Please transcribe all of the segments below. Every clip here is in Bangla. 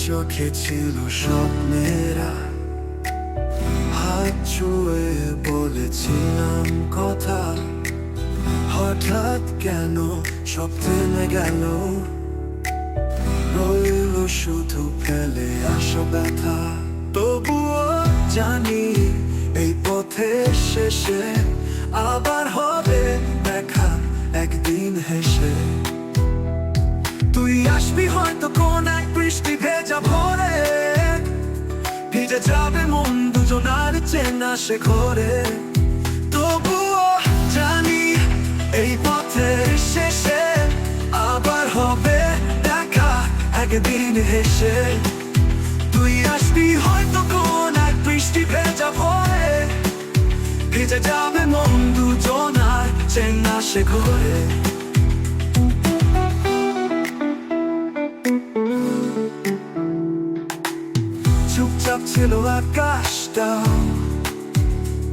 চোখে ছিল স্বপ্নেরা, হাত ছুঁয়ে বলেছিলাম কথা। হঠাৎ কেন সব থেমে গেল, রইল শুধু ফেলে আসা ব্যথা। তবুও জানি এই পথের শেষে আবার হবে দেখা একদিন হেসে। তুই আসবি হয়তো কোন এক বৃষ্টি ভেজা ভোরে, ভিজে যাবে মন দুজনার চেনা সে ঘরে। তবুও জানি এই পথের শেষে আবার হবে দেখা একদিন হেসে। তুই আসবি হয়তো কোন এক বৃষ্টি ভেজা ভোরে, ভিজে যাবে মন দুজনার চেনা সে ঘরে। চুপচাপ ছিল আকাশটা,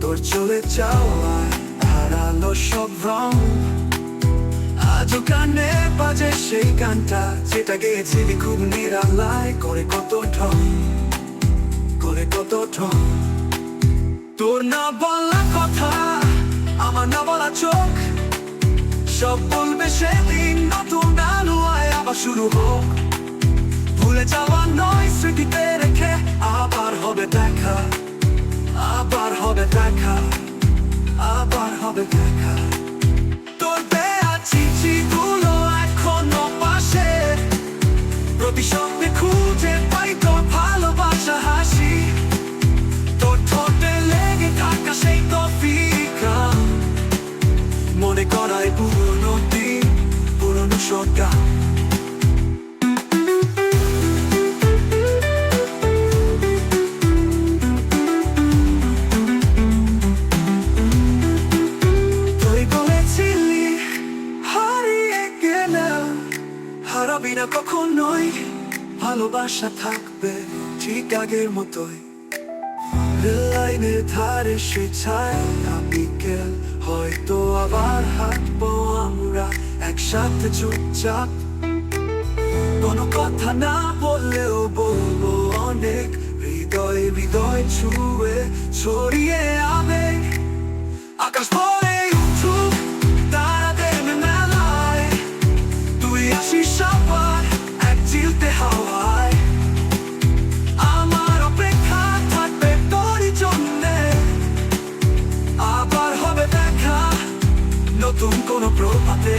তোর চলে যাওয়ায় হারালো সব রং। আজও কানে বাজে সেই গানটা, যেটা গেয়েছিলি খুব নিরালায় করে কত ঢং, করে কত ঢং। তোর না বলা কথা, আমার না বলা চোখ, সব বলবে সেদিন নতুন আলোয় আবার শুরু হোক। ভুলে যাওয়া নয়, স্মৃতিতে রেখে আবার হবে দেখা, আবার হবে দেখা, আবার হবে দেখা। তোর দেয়া চিঠিগুলো এখনো পাশে, প্রতি স্বপ্নে খুঁজে পাই তোর ভালোবাসা হাসি। তোর ঠোঁটে লেগে থাকা সেই তো ফিকা, মনে করায় পুরনো দিন, পুরনো সজ্ঞা। হারাবি না কখনোই, ভালোবাসা থাকবে ঠিক আগের মতোই। রেললাইনের ধারে সে ছায়া বিকেল, হয়তো আবার হাঁটবো আমরা একসাথে চুপচাপ। কোনো কথা না বললেও বলবো অনেক, হৃদয় হৃদয় ছুঁয়ে ছড়িয়ে আবেগ। আকাশ ভরে উঠুক তারাদের মেলায়, তুই আসিস আবার এক চিলতে হাওয়ায়। আমার অপেক্ষা থাকবে তোরই জন্যে, আবার হবে দেখা নতুন কোনো প্রভাতে।